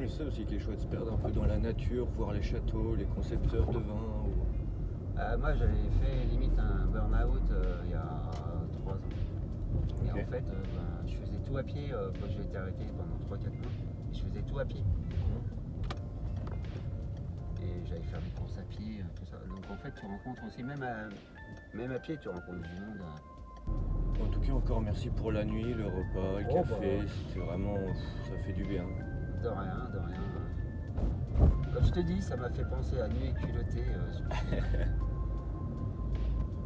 c'est ça aussi qui est chouette, se perdre un peu dans la nature, voir les châteaux, les concepteurs de vin. Moi, j'avais fait limite un burn-out il y a 3 ans. Et Ok. en fait, je faisais tout à pied. Quand j'ai été arrêté pendant 3-4 mois, je faisais tout à pied. Et j'allais faire des courses à pied, tout ça. Donc en fait, tu rencontres aussi, même à pied, tu rencontres du monde. En tout cas, encore merci pour la nuit, le repas, le Oh, café. C'était vraiment, ça fait du bien. De rien, de rien. Comme je te dis, ça m'a fait penser à Nuit et culotté.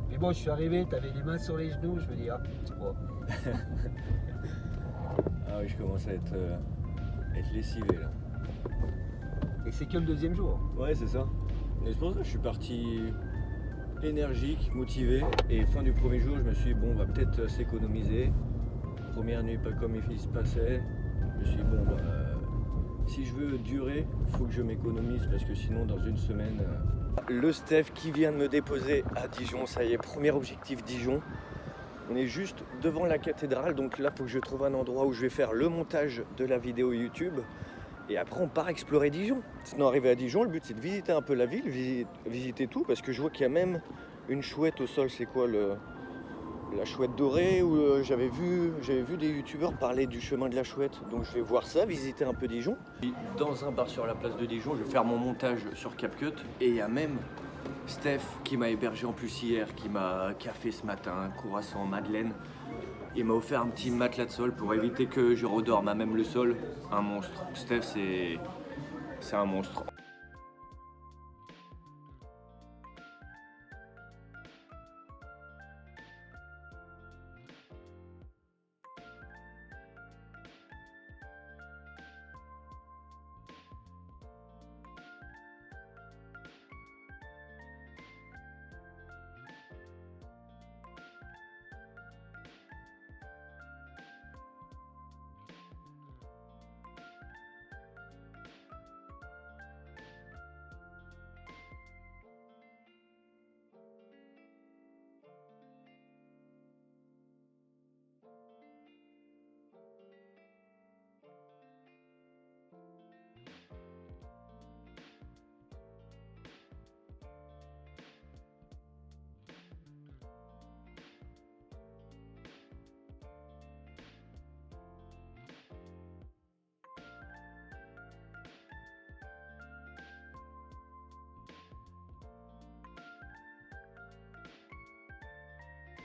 Mais bon, je suis arrivé, t'avais les mains sur les genoux, je me dis, ah, oh. Ah oui, je commence à être lessivé là. Et c'est que le deuxième jour. Ouais, c'est ça. Et c'est pour ça que je suis parti énergique, motivé. Et fin du premier jour, je me suis dit, bon, on va peut-être s'économiser. Première nuit, pas comme il se passait. Je me suis dit, bon, si je veux durer, il faut que je m'économise parce que sinon, dans une semaine. Le Steph qui vient de me déposer à Dijon, ça y est, premier objectif Dijon. On est juste devant la cathédrale, donc là, il faut que je trouve un endroit où je vais faire le montage de la vidéo YouTube. Et après, on part explorer Dijon. Sinon, arrivé à Dijon, le but, c'est de visiter un peu la ville, visiter tout, parce que je vois qu'il y a même une chouette au sol. C'est quoi, la chouette dorée où j'avais vu des youtubeurs parler du chemin de la chouette. Donc, je vais voir ça, visiter un peu Dijon. Dans un bar sur la place de Dijon, je vais faire mon montage sur CapCut. Et il y a même Steph qui m'a hébergé en plus hier, qui m'a café ce matin, croissant, madeleine. Il m'a offert un petit matelas de sol pour éviter que je redorme à même le sol. Un monstre. Steph, c'est un monstre.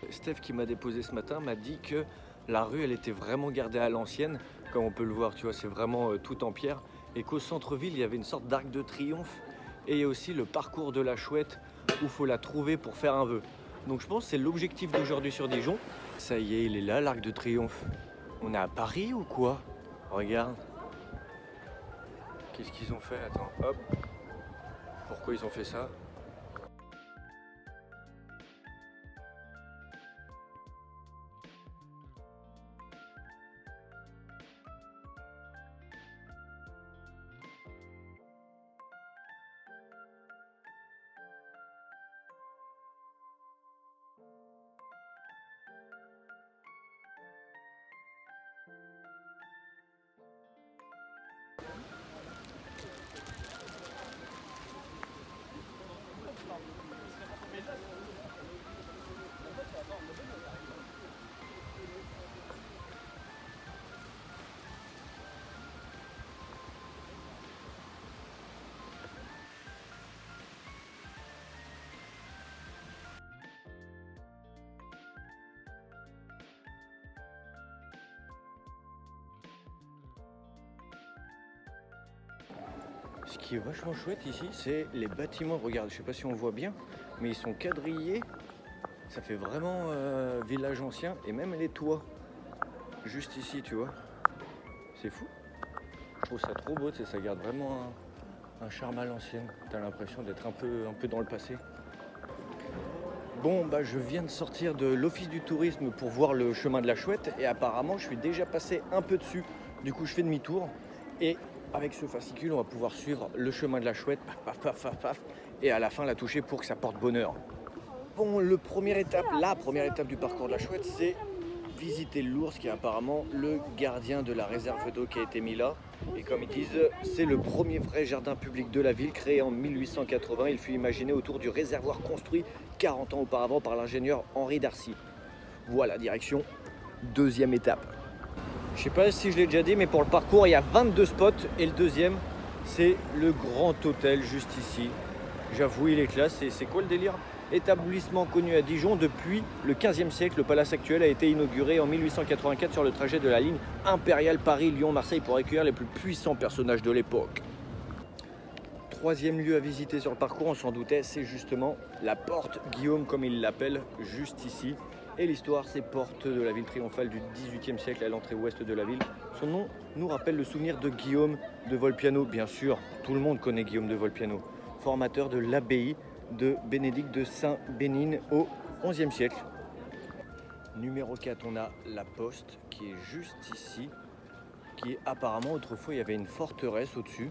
Steph qui m'a déposé ce matin m'a dit que la rue elle était vraiment gardée à l'ancienne, comme on peut le voir, tu vois, c'est vraiment tout en pierre, et qu'au centre-ville il y avait une sorte d'arc de triomphe, et il y a aussi le parcours de la chouette où il faut la trouver pour faire un vœu. Donc je pense que c'est l'objectif d'aujourd'hui sur Dijon. Ça y est, il est là l'arc de triomphe. On est à Paris ou quoi? Regarde. Qu'est-ce qu'ils ont fait? Attends, hop. Pourquoi ils ont fait ça? Ce qui est vachement chouette ici, c'est les bâtiments. Regarde, je sais pas si on voit bien, mais ils sont quadrillés. Ça fait vraiment village ancien, et même les toits. Juste ici, tu vois. C'est fou. Je trouve ça trop beau, tu sais, ça garde vraiment un charme à l'ancienne. T'as l'impression d'être un peu dans le passé. Bon, bah je viens de sortir de l'office du tourisme pour voir le chemin de la chouette, et apparemment je suis déjà passé un peu dessus. Du coup, je fais demi-tour, et avec ce fascicule, on va pouvoir suivre le chemin de la chouette, paf, paf, paf, paf, et à la fin la toucher pour que ça porte bonheur. Bon, la première étape du parcours de la chouette, c'est visiter l'ours qui est apparemment le gardien de la réserve d'eau qui a été mis là. Et comme ils disent, c'est le premier vrai jardin public de la ville créé en 1880. Il fut imaginé autour du réservoir construit 40 ans auparavant par l'ingénieur Henri Darcy. Voilà, direction deuxième étape. Je sais pas si je l'ai déjà dit, mais pour le parcours, il y a 22 spots et le deuxième, c'est le grand hôtel juste ici. J'avoue, il est classe. Et c'est quoi le délire? Établissement connu à Dijon depuis le 15e siècle, le palace actuel a été inauguré en 1884 sur le trajet de la ligne impériale Paris-Lyon-Marseille pour accueillir les plus puissants personnages de l'époque. Troisième lieu à visiter sur le parcours, on s'en doutait, c'est justement la porte Guillaume comme il l'appelle, juste ici. Et l'histoire, c'est porte de la ville triomphale du 18e siècle à l'entrée ouest de la ville. Son nom nous rappelle le souvenir de Guillaume de Volpiano, bien sûr, tout le monde connaît Guillaume de Volpiano, formateur de l'abbaye de Bénédicte de Saint-Bénigne au XIe siècle. Numéro 4, on a la poste qui est juste ici, qui apparemment autrefois il y avait une forteresse au-dessus.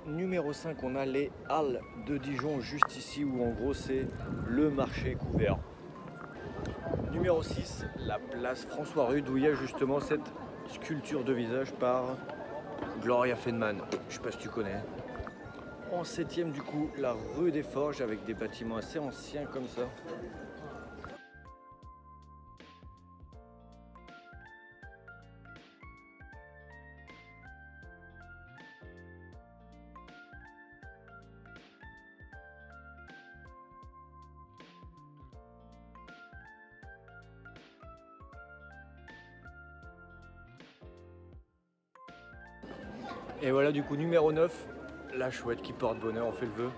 Numéro 5, on a les Halles de Dijon juste ici où en gros c'est le marché couvert. Numéro 6, la place François Rude où il y a justement cette sculpture de visage par Gloria Feynman. Je sais pas si tu connais. En 7e du coup, la rue des Forges avec des bâtiments assez anciens comme ça. Et voilà du coup numéro 9. La chouette qui porte bonheur, on fait le vœu.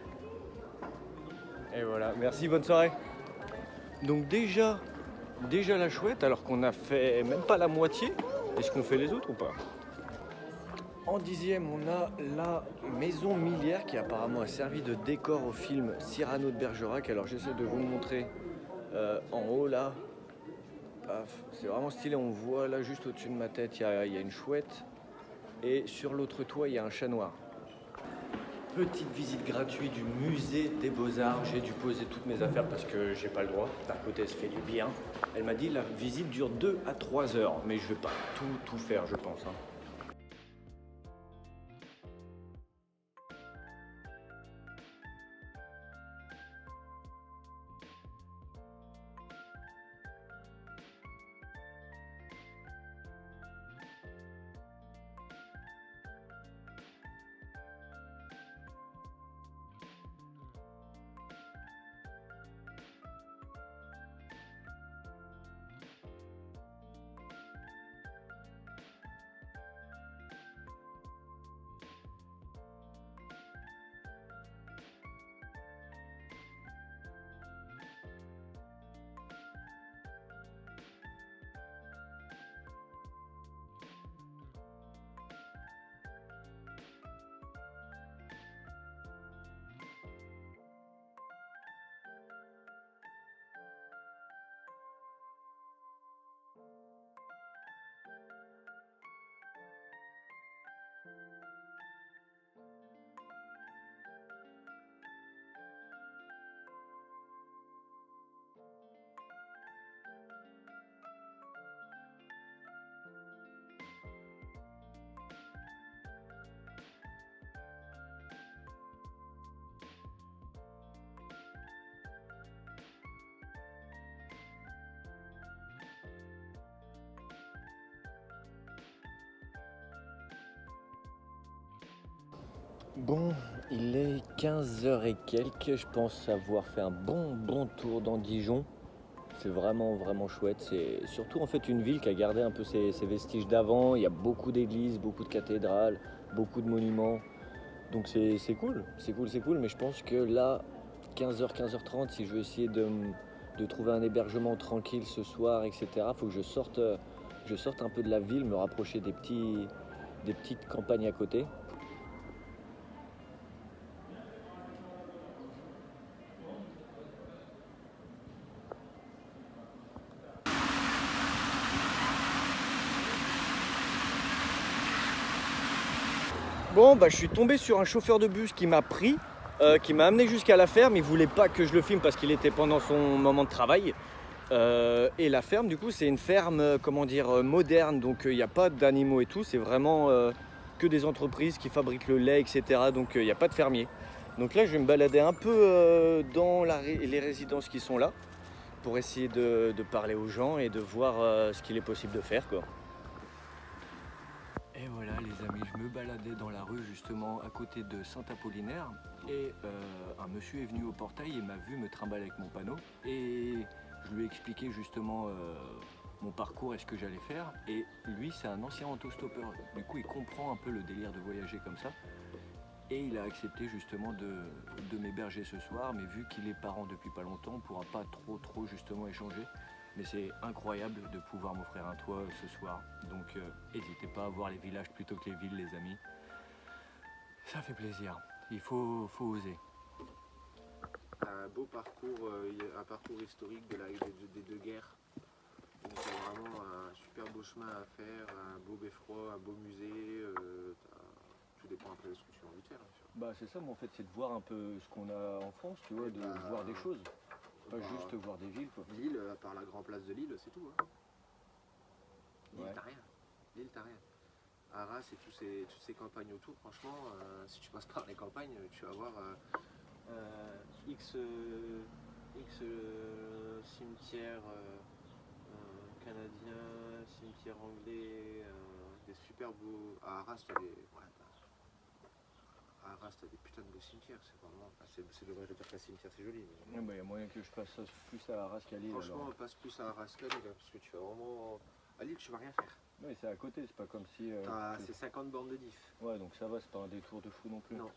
Et voilà, merci, bonne soirée. Donc déjà la chouette, alors qu'on a fait même pas la moitié. Est-ce qu'on fait les autres ou pas? En 10e, on a la maison Millière qui apparemment a servi de décor au film Cyrano de Bergerac. Alors j'essaie de vous le montrer en haut là. C'est vraiment stylé, on voit là juste au-dessus de ma tête, il y a une chouette. Et sur l'autre toit, il y a un chat noir. Petite visite gratuite du musée des Beaux-Arts. J'ai dû poser toutes mes affaires parce que j'ai pas le droit. D'un côté, elle se fait du bien. Elle m'a dit la visite dure 2 à 3 heures. Mais je vais pas tout faire, je pense. Bon, il est 15h et quelques, je pense avoir fait un bon tour dans Dijon. C'est vraiment chouette, c'est surtout en fait une ville qui a gardé un peu ses vestiges d'avant. Il y a beaucoup d'églises, beaucoup de cathédrales, beaucoup de monuments. Donc c'est cool, mais je pense que là, 15h, 15h30, si je veux essayer de trouver un hébergement tranquille ce soir, etc., il faut que je sorte un peu de la ville, me rapprocher des petites campagnes à côté. Bon, je suis tombé sur un chauffeur de bus qui m'a pris, qui m'a amené jusqu'à la ferme. Il voulait pas que je le filme parce qu'il était pendant son moment de travail. Et la ferme, du coup, c'est une ferme, comment dire, moderne. Donc, il n'y a pas d'animaux et tout. C'est vraiment que des entreprises qui fabriquent le lait, etc. Donc, il n'y a pas de fermier. Donc là, je vais me balader un peu dans les résidences qui sont là pour essayer de parler aux gens et de voir ce qu'il est possible de faire, quoi. Et voilà les amis, je me baladais dans la rue justement à côté de Saint-Apollinaire et un monsieur est venu au portail et m'a vu me trimballer avec mon panneau et je lui ai expliqué justement mon parcours et ce que j'allais faire et lui c'est un ancien autostoppeur, du coup il comprend un peu le délire de voyager comme ça et il a accepté justement de m'héberger ce soir, mais vu qu'il est parent depuis pas longtemps, on pourra pas trop justement échanger. Mais c'est incroyable de pouvoir m'offrir un toit ce soir. Donc n'hésitez pas à voir les villages plutôt que les villes les amis. Ça fait plaisir. Il faut oser. Un beau parcours, un parcours historique des deux guerres. Donc c'est vraiment un super beau chemin à faire, un beau beffroi, un beau musée. Tout dépend un peu de ce que tu as envie de faire. Hein, bah c'est ça, mais en fait c'est de voir un peu ce qu'on a en France, tu vois, de voir des choses. Pas juste voir des villes, quoi. Lille, à part la grande place de Lille, c'est tout. Hein. Lille, t'as rien. Lille, t'as rien. Arras et toutes ces campagnes autour, franchement, si tu passes par les campagnes, tu vas voir X cimetières canadiens, cimetières anglais, des super beaux. À Arras, t'as des putains de beaux cimetières, c'est vraiment. C'est dommage de dire que la cimetière c'est joli. Mais... Il y a moyen que je passe plus à Arras qu'à Lille. Franchement, on passe plus à Arras qu'à Lille, parce que tu vas vraiment. À Lille, tu vas rien faire. Oui, c'est à côté, c'est pas comme si. C'est 50 bornes de diff. Ouais, donc ça va, c'est pas un détour de fou non plus. Non.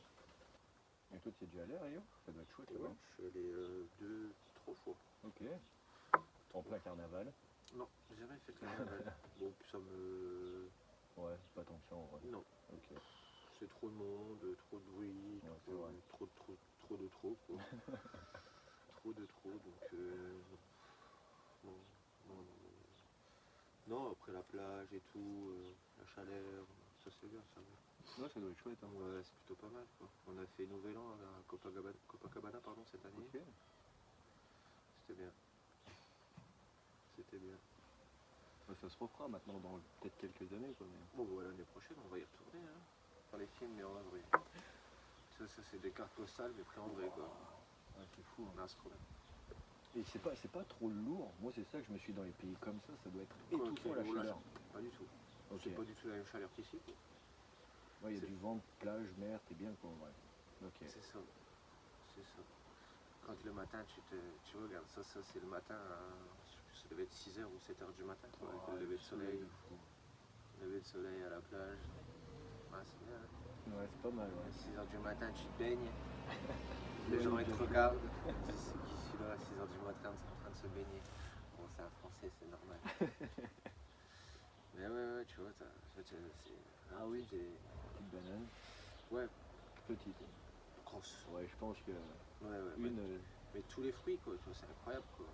Et toi, tu es déjà allé, Rio? Ça doit être chouette, ouais, je suis allé 3 fois. Ok. En plein carnaval? Non, j'ai jamais fait de carnaval. Bon, puis ça me. Ouais, pas tant que ça en vrai. Non. Ok. C'est trop de monde, trop de bruit, ouais, trop quoi. Trop de trop, donc non, après la plage et tout, la chaleur, ça c'est bien ça. Ouais, ça doit être chouette. Hein. Ouais, c'est plutôt pas mal quoi. On a fait Nouvel An à Copacabana pardon, cette année. Ok. C'était bien. C'était bien. Ouais, ça se refera maintenant dans peut-être quelques années quoi. Mais... Bon voilà, l'année prochaine on va y retourner hein. Faire les films mais en vrai. Ça c'est des cartes postales mais pris en vrai quoi. Ouais, c'est fou. Hein. Non, c'est trop bien. Et c'est pas trop lourd. Moi c'est ça que je me suis dit dans les pays comme ça doit être étouffant la chaleur. Pas du tout. Okay. C'est pas du tout la même chaleur qu'ici. Ouais, il y a du vent, plage, mer, t'es bien quoi en vrai. Ok. C'est ça. C'est ça. Quand le matin tu regardes ça c'est le matin je sais plus, ça devait être 6h ou 7h du matin quoi, avec le lever de soleil. Lever de soleil à la plage. Ouais, c'est bien. Hein. Ouais, c'est pas mal. Ouais. 6h du matin tu te baignes. Les gens ils te regardent. C'est qui celui-là à 6h du matin en train de se baigner. Bon c'est un français, c'est normal. Mais ouais, tu vois, ah oui, petite banane. Ouais. Petite. Grosse. Ouais, je pense que ouais, une. Mais tous les fruits quoi, tu vois, c'est incroyable quoi.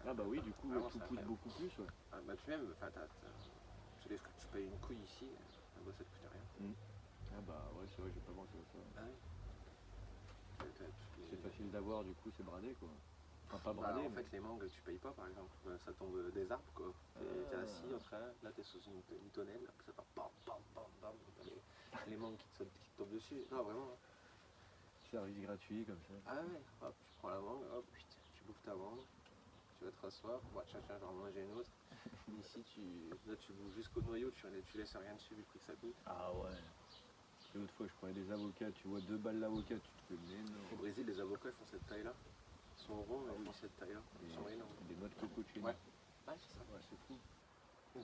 Ah bah oui, du coup tout pousse beaucoup plus. Ouais. Ah, bah puis même, enfin tous les fruits, tu payes une couille ici, bah, ça te coûte rien. Ah bah ouais, c'est vrai, j'ai pas pensé à ça. Ah oui. C'est facile d'avoir, du coup c'est bradé quoi. Enfin pas bradé. En fait les mangues tu payes pas par exemple, ça tombe des arbres quoi. T'es assis en train, là t'es sous une tonnelle, ça part bam bam bam bam, les mangues qui te tombent dessus. Non vraiment. Service gratuit comme ça. Ah ouais, hop, tu prends la mangue, hop, tu bouffes ta mangue, tu vas te rasseoir, tiens, je vais en manger une autre. Ici tu bouffes jusqu'au noyau, tu laisses rien dessus du prix que ça coûte. Ah ouais. Et l'autre fois je prenais des avocats, tu vois 2 balles l'avocat, tu te fais énorme. Au Brésil les avocats font cette taille là. Ils sont ronds et ils font cette taille là. Ils sont énormes. Des noix de coco de chez nous. Ouais, c'est ça. Ouais, c'est fou.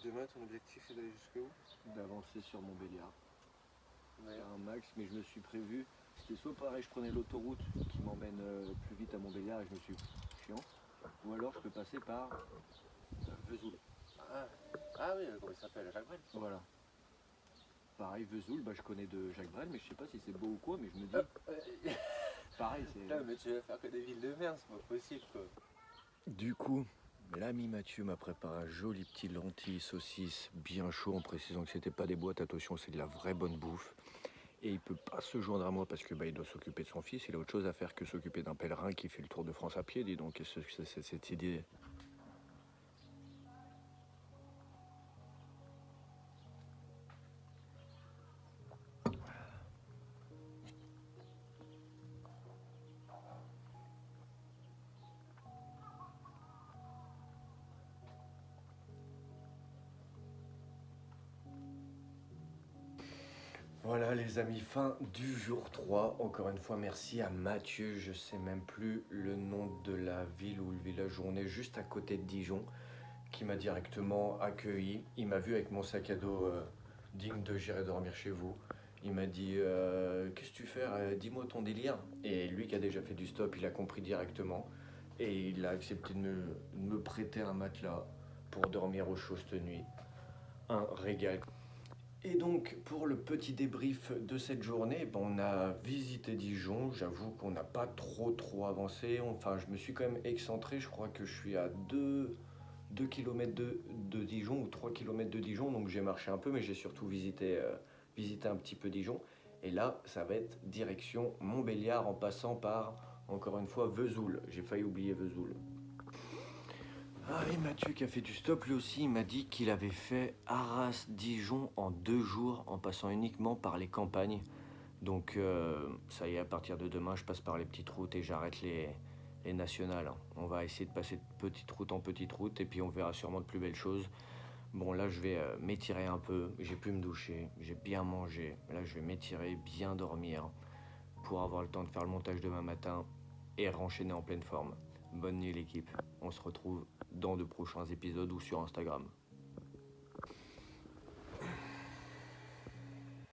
Demain ton objectif c'est d'aller jusqu'où? D'avancer sur Montbéliard. Faire un max, mais je me suis prévu. C'était soit pareil, je prenais l'autoroute qui m'emmène plus vite à Montbéliard et je me suis chiant. Ou alors je peux passer par Vesoul. Ah oui, comment il s'appelle? Jacques Brel. Voilà. Pareil, Vesoul, bah, je connais de Jacques Brel, mais je sais pas si c'est beau ou quoi, mais je me dis. Pareil, c'est. Putain, mais tu vas faire que des villes de merde, c'est pas possible quoi. Du coup, l'ami Mathieu m'a préparé un joli petit lentilles saucisses bien chaud en précisant que c'était pas des boîtes, attention, c'est de la vraie bonne bouffe. Et il peut pas se joindre à moi parce que il doit s'occuper de son fils, il a autre chose à faire que s'occuper d'un pèlerin qui fait le tour de France à pied, dis donc, cette idée. Voilà les amis, fin du jour 3. Encore une fois, merci à Mathieu. Je sais même plus le nom de la ville ou le village où on est, juste à côté de Dijon, qui m'a directement accueilli. Il m'a vu avec mon sac à dos digne de j'irai dormir chez vous. Il m'a dit qu'est-ce que tu fais? Dis-moi ton délire. Et lui qui a déjà fait du stop, il a compris directement. Et il a accepté de me prêter un matelas pour dormir au chaud cette nuit. Un régal. Et donc, pour le petit débrief de cette journée, on a visité Dijon. J'avoue qu'on n'a pas trop avancé. Enfin, je me suis quand même excentré. Je crois que je suis à 2 km de Dijon ou 3 km de Dijon. Donc, j'ai marché un peu, mais j'ai surtout visité un petit peu Dijon. Et là, ça va être direction Montbéliard en passant par, encore une fois, Vesoul. J'ai failli oublier Vesoul. Ah, et Mathieu qui a fait du stop, lui aussi, il m'a dit qu'il avait fait Arras-Dijon en 2 jours en passant uniquement par les campagnes. Donc ça y est, à partir de demain, je passe par les petites routes et j'arrête les nationales, hein. On va essayer de passer de petite route en petite route et puis on verra sûrement de plus belles choses. Bon, là, je vais m'étirer un peu. J'ai pu me doucher, j'ai bien mangé. Là, je vais m'étirer, bien dormir pour avoir le temps de faire le montage demain matin et renchaîner en pleine forme. Bonne nuit l'équipe, on se retrouve dans de prochains épisodes ou sur Instagram.